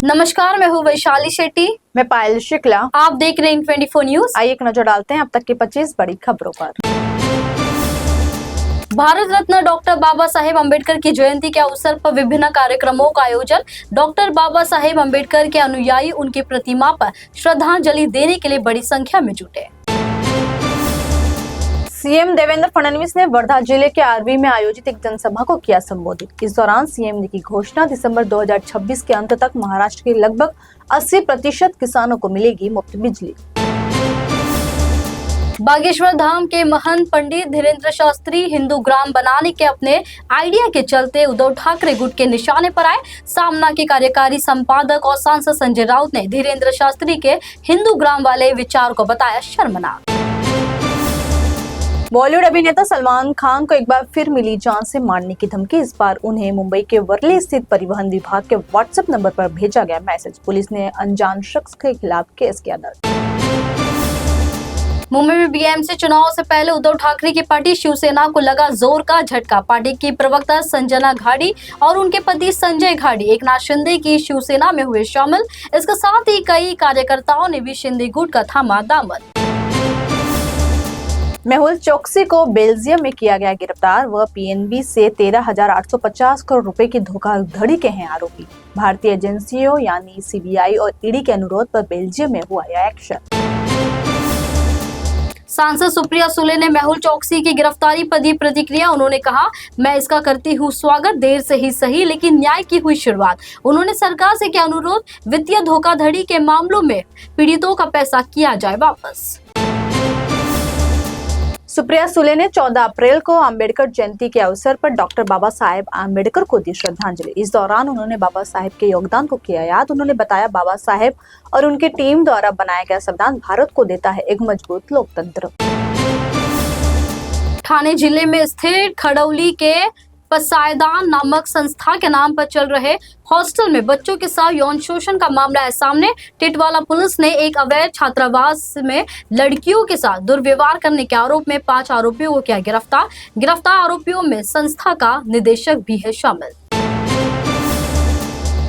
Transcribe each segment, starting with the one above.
नमस्कार, मैं हूँ वैशाली शेट्टी। मैं पायल शुक्ला। आप देख रहे हैं 24 न्यूज। आइए एक नजर डालते हैं अब तक की 25 बड़ी खबरों पर। भारत रत्न डॉक्टर बाबा साहेब अम्बेडकर की जयंती के अवसर पर विभिन्न कार्यक्रमों का आयोजन। डॉक्टर बाबा साहेब अम्बेडकर के अनुयायी उनकी प्रतिमा पर श्रद्धांजलि देने के लिए बड़ी संख्या में जुटे। सीएम देवेंद्र फडणवीस ने वर्धा जिले के आरवी में आयोजित एक जनसभा को किया संबोधित। इस दौरान सीएम ने की घोषणा, दिसंबर 2026 के अंत तक महाराष्ट्र के लगभग 80% किसानों को मिलेगी मुफ्त बिजली। बागेश्वर धाम के महंत पंडित धीरेन्द्र शास्त्री हिंदू ग्राम बनाने के अपने आइडिया के चलते उद्धव ठाकरे गुट के निशाने पर आए। सामना के कार्यकारी संपादक और सांसद संजय राउत ने धीरेन्द्र शास्त्री के हिंदू ग्राम वाले विचार को बताया शर्मनाक। बॉलीवुड अभिनेता सलमान खान को एक बार फिर मिली जान से मारने की धमकी। इस बार उन्हें मुंबई के वर्ली स्थित परिवहन विभाग के व्हाट्सएप नंबर पर भेजा गया मैसेज। पुलिस ने अनजान शख्स के खिलाफ केस किया दर्ज। मुंबई में बीएमसी चुनाव से पहले उद्धव ठाकरे की पार्टी शिवसेना को लगा जोर का झटका। पार्टी की प्रवक्ता संजना घाडी और उनके पति संजय घाडी एकनाथ शिंदे की शिवसेना में हुए शामिल। इसके साथ ही कई कार्यकर्ताओं ने भी शिंदे गुट का थामा दामन। मेहुल चोकसी को बेल्जियम में किया गया गिरफ्तार। वह पीएनबी से 13,850 करोड़ रुपए की धोखाधड़ी के हैं आरोपी। भारतीय एजेंसियों यानी सीबीआई और ईडी के अनुरोध पर बेल्जियम में हुआ यह एक्शन। सांसद सुप्रिया सुले ने मेहुल चोकसी की गिरफ्तारी पर दी प्रतिक्रिया। उन्होंने कहा, मैं इसका करती हूँ स्वागत, देर से ही सही लेकिन न्याय की हुई शुरुआत। उन्होंने सरकार से किया अनुरोध, वित्तीय धोखाधड़ी के मामलों में पीड़ितों का पैसा किया जाए वापस। सुप्रिया सुले ने 14 अप्रैल को अंबेडकर जयंती के अवसर पर डॉक्टर बाबा साहेब आम्बेडकर को दी श्रद्धांजलि। इस दौरान उन्होंने बाबा साहेब के योगदान को किया याद। उन्होंने बताया, बाबा साहेब और उनकी टीम द्वारा बनाया गया संविधान भारत को देता है एक मजबूत लोकतंत्र। ठाणे जिले में स्थित खड़ौली के पसायदान नामक संस्था के नाम पर चल रहे हॉस्टल में बच्चों के साथ यौन शोषण का मामला है सामने। टिटवाला पुलिस ने एक अवैध छात्रावास में लड़कियों के साथ दुर्व्यवहार करने के आरोप में 5 आरोपियों को किया गिरफ्तार। गिरफ्तार आरोपियों में संस्था का निदेशक भी है शामिल।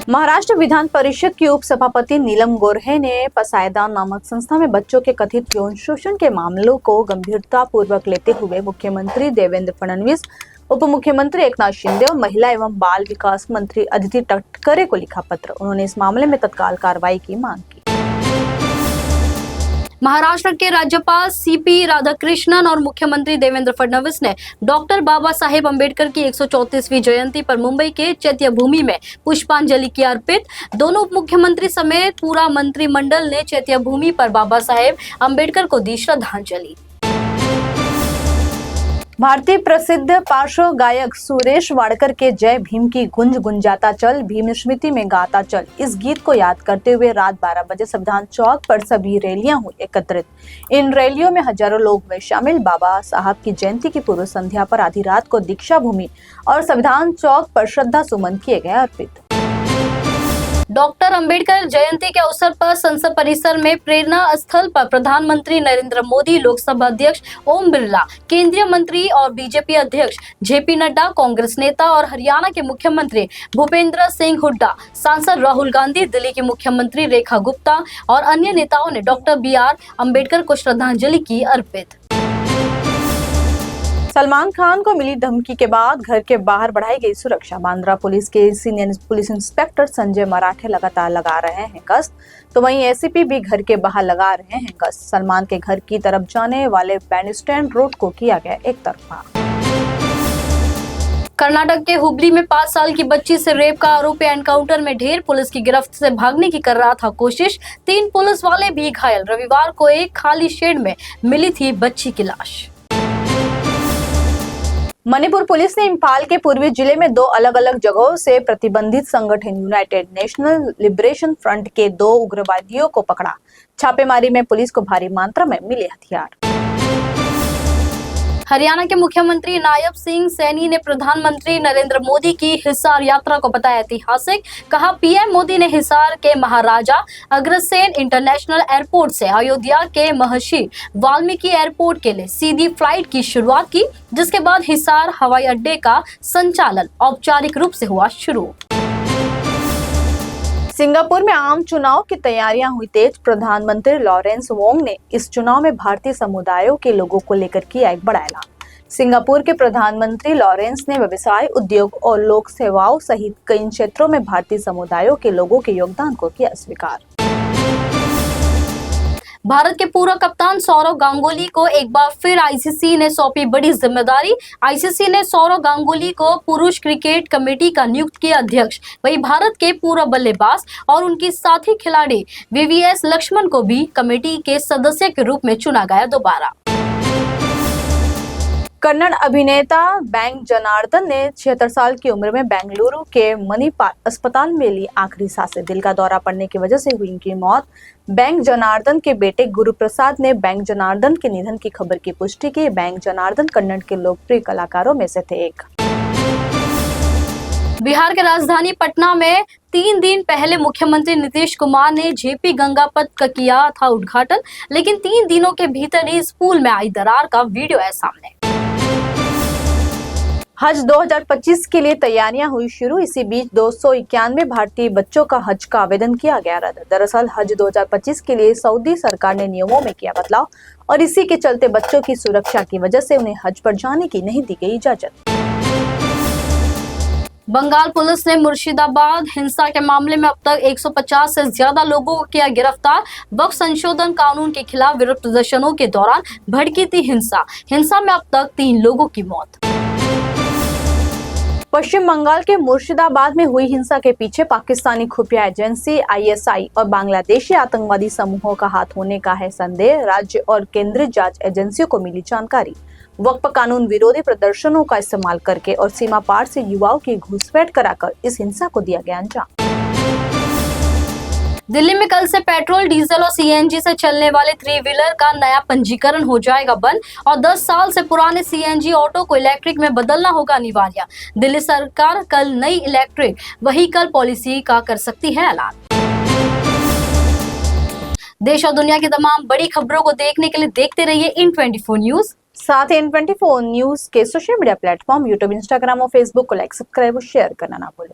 महाराष्ट्र विधान परिषद की उप सभापति नीलम गोर्हे ने पसायदान नामक संस्था में बच्चों के कथित यौन शोषण के मामलों को गंभीरता पूर्वक लेते हुए मुख्यमंत्री देवेंद्र फडणवीस, उप मुख्यमंत्री एकनाथ शिंदे और महिला एवं बाल विकास मंत्री अदिति तटकरे को लिखा पत्र। उन्होंने इस मामले में तत्काल कार्रवाई की मांग की। महाराष्ट्र के राज्यपाल सीपी राधाकृष्णन और मुख्यमंत्री देवेंद्र फडणवीस ने डॉक्टर बाबा साहेब अम्बेडकर की 134वीं जयंती पर मुंबई के चैत्यभूमि में पुष्पांजलि की अर्पित। दोनों उप मुख्यमंत्री समेत पूरा मंत्रिमंडल ने चैत्यभूमि पर बाबा साहेब अम्बेडकर को दी श्रद्धांजलि। भारतीय प्रसिद्ध पार्श्व गायक सुरेश वाडकर के जय भीम की गुंज गुंजाता चल, भीम स्मृति में गाता चल, इस गीत को याद करते हुए रात 12 बजे संविधान चौक पर सभी रैलियां हुई एकत्रित। इन रैलियों में हजारों लोग हुए शामिल। बाबा साहब की जयंती की पूर्व संध्या पर आधी रात को दीक्षा भूमि और संविधान चौक पर श्रद्धा सुमन किए गए अर्पित। डॉक्टर अंबेडकर जयंती के अवसर पर संसद परिसर में प्रेरणा स्थल पर प्रधानमंत्री नरेंद्र मोदी, लोकसभा अध्यक्ष ओम बिरला, केंद्रीय मंत्री और बीजेपी अध्यक्ष जेपी नड्डा, कांग्रेस नेता और हरियाणा के मुख्यमंत्री भूपेंद्र सिंह हुड्डा, सांसद राहुल गांधी, दिल्ली की मुख्यमंत्री रेखा गुप्ता और अन्य नेताओं ने डॉक्टर BR अम्बेडकर को श्रद्धांजलि की अर्पित। सलमान खान को मिली धमकी के बाद घर के बाहर बढ़ाई गई सुरक्षा। बांद्रा पुलिस के सीनियर पुलिस इंस्पेक्टर संजय मराठे लगातार लगा रहे हैं गश्त, तो वहीं एसीपी भी घर के बाहर लगा रहे हैं गश्त। सलमान के घर की तरफ जाने वाले बैंड स्टैंड रोड को किया गया एक तरफा। कर्नाटक के हुबली में 5 साल की बच्ची से रेप का आरोपी एनकाउंटर में ढेर, पुलिस की गिरफ्त से भागने की कर रहा था कोशिश। 3 पुलिस वाले भी घायल। रविवार को एक खाली शेड में मिली थी बच्ची की लाश। मणिपुर पुलिस ने इम्फाल के पूर्वी जिले में 2 अलग अलग जगहों से प्रतिबंधित संगठन यूनाइटेड नेशनल लिबरेशन फ्रंट के 2 उग्रवादियों को पकड़ा। छापेमारी में पुलिस को भारी मात्रा में मिले हथियार। हरियाणा के मुख्यमंत्री नायब सिंह सैनी ने प्रधानमंत्री नरेंद्र मोदी की हिसार यात्रा को बताया ऐतिहासिक। कहा, पीएम मोदी ने हिसार के महाराजा अग्रसेन इंटरनेशनल एयरपोर्ट से अयोध्या के महर्षि वाल्मीकि एयरपोर्ट के लिए सीधी फ्लाइट की शुरुआत की, जिसके बाद हिसार हवाई अड्डे का संचालन औपचारिक रूप से हुआ शुरू। सिंगापुर में आम चुनाव की तैयारियां हुई तेज। प्रधानमंत्री लॉरेंस वोंग ने इस चुनाव में भारतीय समुदायों के लोगों को लेकर किया एक बड़ा ऐलान। सिंगापुर के प्रधानमंत्री लॉरेंस ने व्यवसाय, उद्योग और लोक सेवाओं सहित कई क्षेत्रों में भारतीय समुदायों के लोगों के योगदान को किया स्वीकार। भारत के पूर्व कप्तान सौरव गांगुली को एक बार फिर आईसीसी ने सौंपी बड़ी जिम्मेदारी। आईसीसी ने सौरव गांगुली को पुरुष क्रिकेट कमेटी का नियुक्त किया अध्यक्ष। वहीं भारत के पूर्व बल्लेबाज और उनकी साथी खिलाड़ी वीवीएस लक्ष्मण को भी कमेटी के सदस्य के रूप में चुना गया दोबारा। कन्नड़ अभिनेता बैंक जनार्दन ने 76 साल की उम्र में बेंगलुरु के मणिपाल अस्पताल में ली आखिरी सांसें। दिल का दौरा पड़ने की वजह से हुई इनकी मौत। बैंक जनार्दन के बेटे गुरु प्रसाद ने बैंक जनार्दन के निधन की खबर की पुष्टि की। बैंक जनार्दन कन्नड़ के लोकप्रिय कलाकारों में से थे एक। बिहार के राजधानी पटना में 3 दिन पहले मुख्यमंत्री नीतीश कुमार ने जेपी गंगा पथ का किया था उद्घाटन, लेकिन 3 दिनों के भीतर ही इस पुल में आई दरार का वीडियो है सामने। हज 2025 के लिए तैयारियां हुई शुरू। इसी बीच 291 भारतीय बच्चों का हज का आवेदन किया गया रद्द। दरअसल हज 2025 के लिए सऊदी सरकार ने नियमों में किया बदलाव और इसी के चलते बच्चों की सुरक्षा की वजह से उन्हें हज पर जाने की नहीं दी गई इजाजत। बंगाल पुलिस ने मुर्शिदाबाद हिंसा के मामले में अब तक 150 से ज्यादा लोगों को किया गिरफ्तार। वक्फ संशोधन कानून के खिलाफ विरोध प्रदर्शनों के दौरान भड़की थी हिंसा में अब तक 3 लोगों की मौत। पश्चिम बंगाल के मुर्शिदाबाद में हुई हिंसा के पीछे पाकिस्तानी खुफिया एजेंसी आईएसआई और बांग्लादेशी आतंकवादी समूहों का हाथ होने का है संदेह। राज्य और केंद्रीय जांच एजेंसियों को मिली जानकारी। वक्फ कानून विरोधी प्रदर्शनों का इस्तेमाल करके और सीमा पार से युवाओं की घुसपैठ कराकर इस हिंसा को दिया गया अंजाम। दिल्ली में कल से पेट्रोल, डीजल और सीएनजी से चलने वाले 3 व्हीलर का नया पंजीकरण हो जाएगा बंद और 10 साल से पुराने सीएनजी ऑटो को इलेक्ट्रिक में बदलना होगा अनिवार्य। दिल्ली सरकार कल नई इलेक्ट्रिक व्हीकल पॉलिसी का कर सकती है ऐलान। देश और दुनिया की तमाम बड़ी खबरों को देखने के लिए देखते रहिए N24 न्यूज। साथ ही N24 न्यूज के social media platform YouTube, Instagram और फेसबुक को लाइक, सब्सक्राइब और शेयर करना ना भूलें।